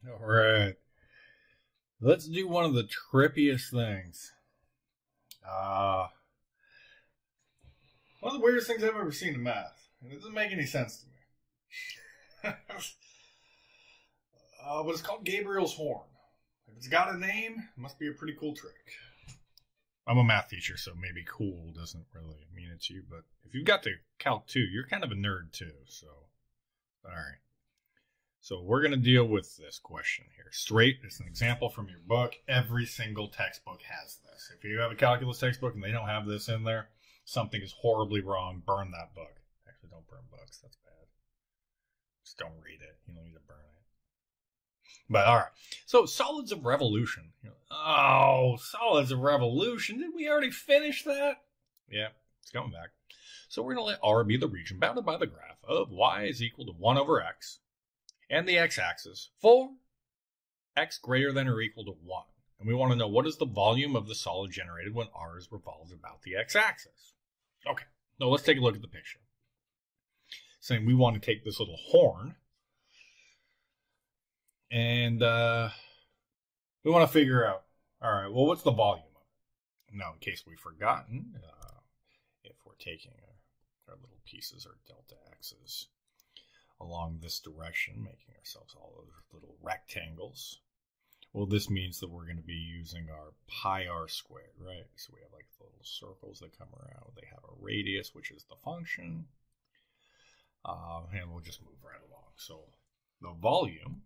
All right. Let's do one of the trippiest things. One of the weirdest things I've ever seen in math. And it doesn't make any sense to me. But it's called Gabriel's Horn. If it's got a name, it must be a pretty cool trick. I'm a math teacher, so maybe cool doesn't really mean it to you. But if you've got to Calc 2, you're kind of a nerd too. So, all right. So we're going to deal with this question here. Straight, it's an example from your book. Every single textbook has this. If you have a calculus textbook and they don't have this in there, something is horribly wrong. Burn that book. Actually, don't burn books. That's bad. Just don't read it. You don't need to burn it. But all right. So solids of revolution. Oh, solids of revolution. Did we already finish that? Yeah, it's coming back. So we're going to let R be the region bounded by the graph of y is equal to 1 over x and the x-axis for x greater than or equal to 1. And we want to know what is the volume of the solid generated when R is revolved about the x-axis. Okay, now let's take a look at the picture. Saying we want to take this little horn and we want to figure out, all right, well, what's the volume of it? Now, in case we've forgotten, if we're taking our little pieces, our delta x's, along this direction, making ourselves all those little rectangles, well, this means that we're going to be using our pi r squared, right? So we have like the little circles that come around. They have a radius, which is the function, and we'll just move right along. So the volume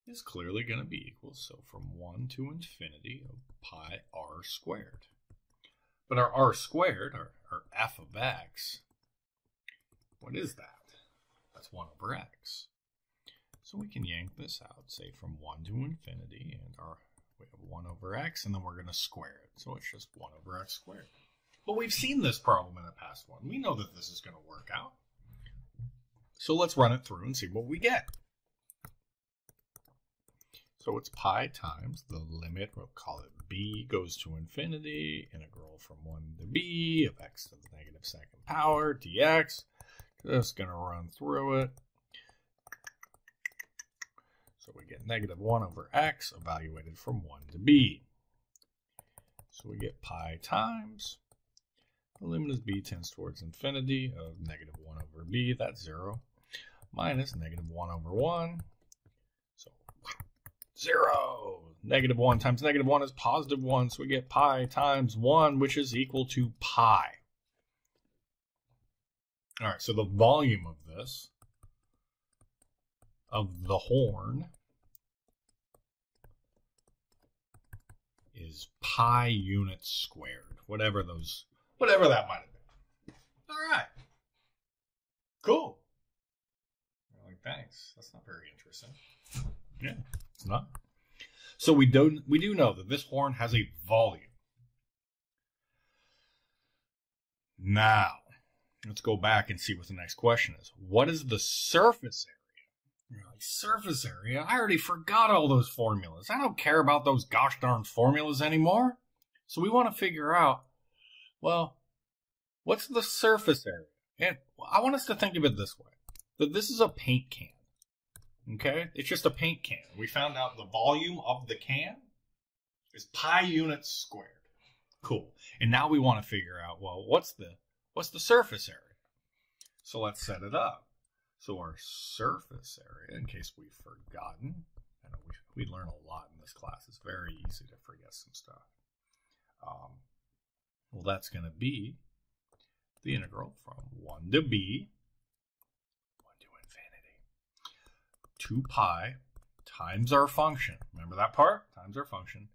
is clearly going to be equal, so from 1 to infinity of pi r squared. But our r squared, our f of x, what is that? That's 1 over x. So we can yank this out, say from 1 to infinity, and we have 1 over x, and then we're going to square it. So it's just 1 over x squared. But we've seen this problem in the past one. We know that this is going to work out. So let's run it through and see what we get. So it's pi times the limit, we'll call it b, goes to infinity, integral from 1 to b of x to the negative second power dx. Just going to run through it. So we get negative 1 over x evaluated from 1 to b. So we get pi times, the limit is b tends towards infinity of negative 1 over b, that's 0, minus negative 1 over 1. So 0. Negative 1 times negative 1 is positive 1, so we get pi times 1, which is equal to pi. All right, so the volume of this, of the horn, is pi units squared, whatever that might have been. All right, cool. You're like, thanks. That's not very interesting. Yeah, it's not. So we do know that this horn has a volume. Now, let's go back and see what the next question is. What is the surface area? You're like, surface area? I already forgot all those formulas. I don't care about those gosh darn formulas anymore. So we want to figure out, well, what's the surface area? And I want us to think of it this way, that this is a paint can. Okay? It's just a paint can. We found out the volume of the can is pi units squared. Cool. And now we want to figure out, well, what's the surface area? So let's set it up. So our surface area, in case we've forgotten, I know we learn a lot in this class. It's very easy to forget some stuff. Well, that's going to be the integral from 1 to b, 1 to infinity, 2 pi times our function. Remember that part? Times our function,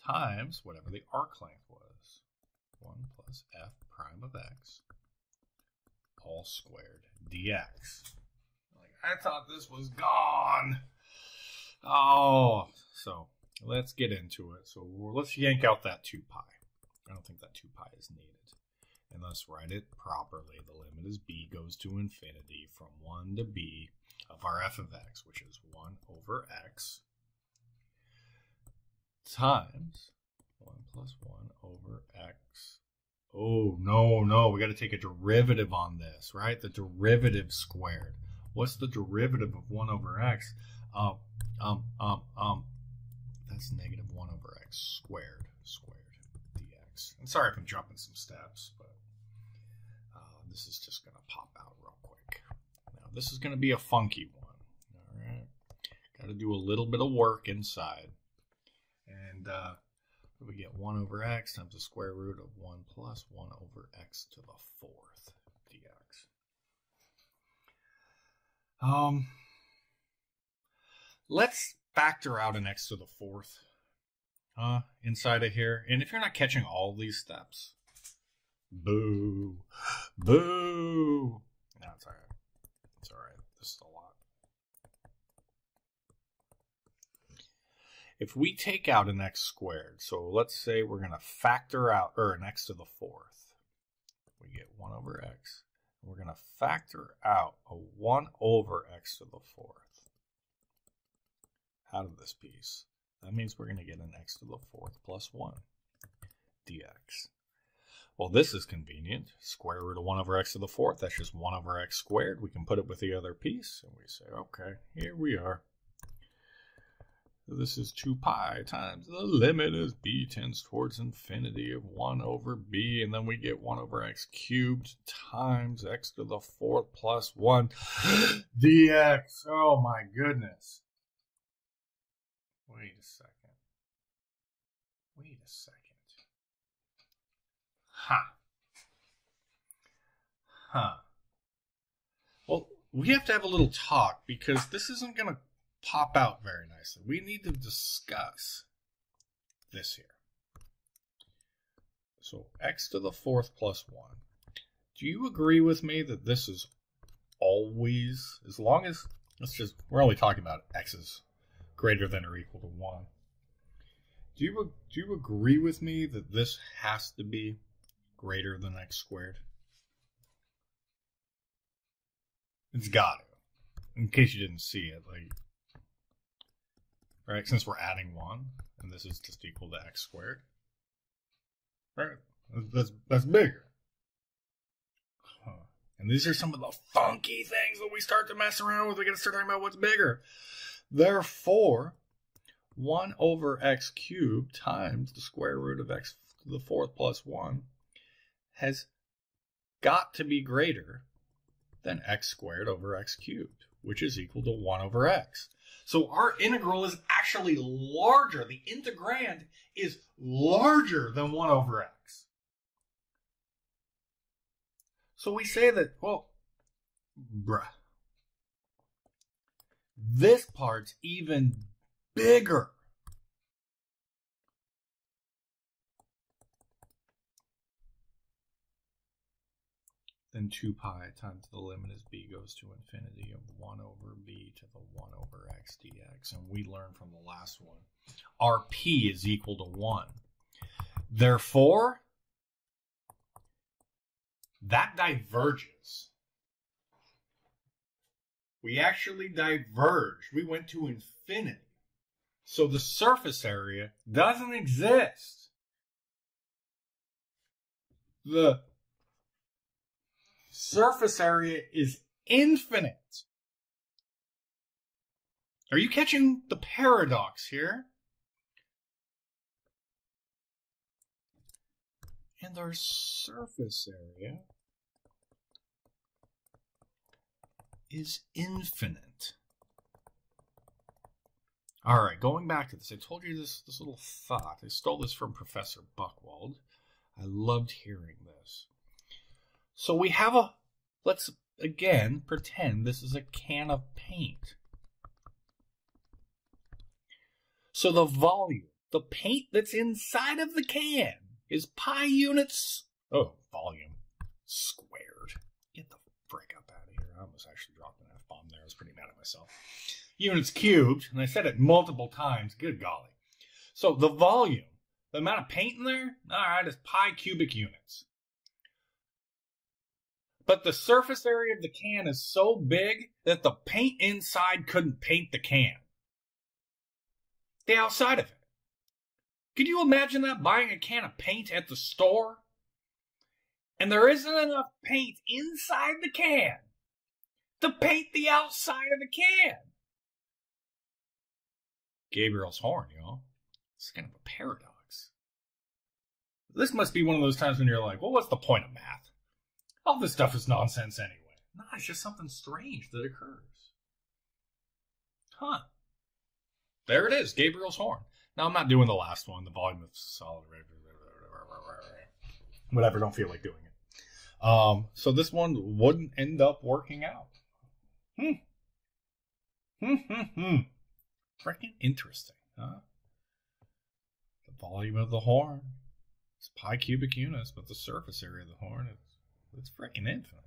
times whatever the arc length was. 1 plus f prime of x, all squared dx. Like, I thought this was gone. Oh, so let's get into it. So let's yank out that 2 pi. I don't think that 2 pi is needed. And let's write it properly. The limit is b goes to infinity from 1 to b of our f of x, which is 1 over x, times 1 plus 1 over x. Oh, no, we got to take a derivative on this, right? The derivative squared. What's the derivative of 1 over x? That's negative 1 over x squared dx. And sorry if I'm jumping some steps, but this is just going to pop out real quick. Now, this is going to be a funky one. All right. Got to do a little bit of work inside. And we get 1 over x times the square root of 1 plus 1 over x to the 4th dx. Let's factor out an x to the 4th inside of here. And if you're not catching all these steps, boo, boo. No, it's all right. It's all right. This is a lot. If we take out an x squared, so let's say we're going to factor out, or an x to the 4th, we get 1 over x. We're going to factor out a 1 over x to the 4th out of this piece. That means we're going to get an x to the 4th plus 1 dx. Well, this is convenient. Square root of 1 over x to the 4th, that's just 1 over x squared. We can put it with the other piece, and we say, okay, here we are. This is 2 pi times the limit as b tends towards infinity of 1 over b, and then we get 1 over x cubed times x to the 4th plus 1 dx. Oh my goodness. Wait a second. Well, we have to have a little talk because this isn't going to pop out very nicely. We need to discuss this here. So x to the 4th plus 1. Do you agree with me that this is always, as long as, we're only talking about x's greater than or equal to 1. Do you agree with me that this has to be greater than x squared? It's got to. In case you didn't see it, like, right? Since we're adding 1, and this is just equal to x squared, right? That's bigger. And these are some of the funky things that we start to mess around with. We got to start talking about what's bigger. Therefore, 1 over x cubed times the square root of x to the 4th plus 1 has got to be greater than x squared over x cubed, which is equal to 1 over x. So our integral is actually larger. The integrand is larger than 1 over x. So we say that, well, this part's even bigger. Then 2 pi times the limit as b goes to infinity of 1 over b to the 1 over x dx. And we learned from the last one, our p is equal to 1. Therefore, that diverges. We actually diverged. We went to infinity. So the surface area doesn't exist. The surface area is infinite. Are you catching the paradox here? And our surface area is infinite. All right, going back to this, I told you this little thought. I stole this from Professor Buchwald. I loved hearing this. So we have let's again pretend this is a can of paint. So the volume, the paint that's inside of the can is pi units, volume squared. Get the frick up out of here. I almost actually dropped an F-bomb there. I was pretty mad at myself. Units cubed, and I said it multiple times. Good golly. So the volume, the amount of paint in there, all right, is pi cubic units. But the surface area of the can is so big that the paint inside couldn't paint the can. The outside of it. Could you imagine that, buying a can of paint at the store? And there isn't enough paint inside the can to paint the outside of the can. Gabriel's horn, y'all. It's kind of a paradox. This must be one of those times when you're like, well, what's the point of math? All this stuff is nonsense anyway. No, it's just something strange that occurs. Huh. There it is, Gabriel's horn. Now, I'm not doing the last one, the volume of solid. Whatever, don't feel like doing it. So this one wouldn't end up working out. Freaking interesting, huh? The volume of the horn is pi cubic units, but the surface area of the horn it's freaking infinite.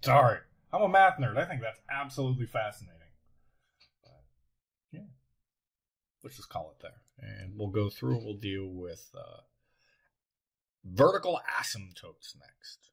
Sorry, I'm a math nerd. I think that's absolutely fascinating. But, yeah, let's just call it there. And we'll go through and we'll deal with vertical asymptotes next.